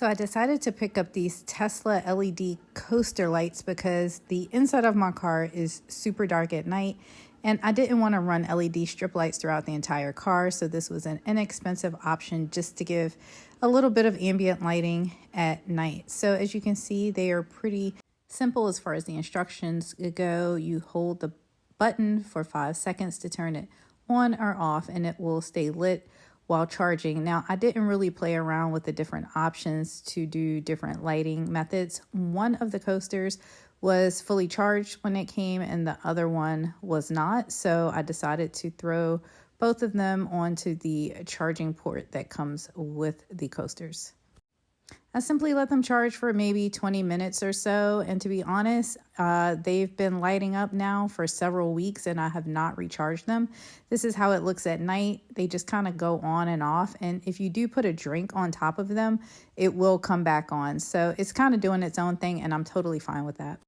So I decided to pick up these Tesla LED coaster lights because the inside of my car is super dark at night and I didn't want to run LED strip lights throughout the entire car. So this was an inexpensive option just to give a little bit of ambient lighting at night. So as you can see, they are pretty simple as far as the instructions go. You hold the button for 5 seconds to turn it on or off and it will stay lit while charging. Now, I didn't really play around with the different options to do different lighting methods. One of the coasters was fully charged when it came and the other one was not. So I decided to throw both of them onto the charging port that comes with the coasters. I simply let them charge for maybe 20 minutes or so. And to be honest, they've been lighting up now for several weeks and I have not recharged them. This is how it looks at night. They just kind of go on and off. And if you do put a drink on top of them, it will come back on. So it's kind of doing its own thing and I'm totally fine with that.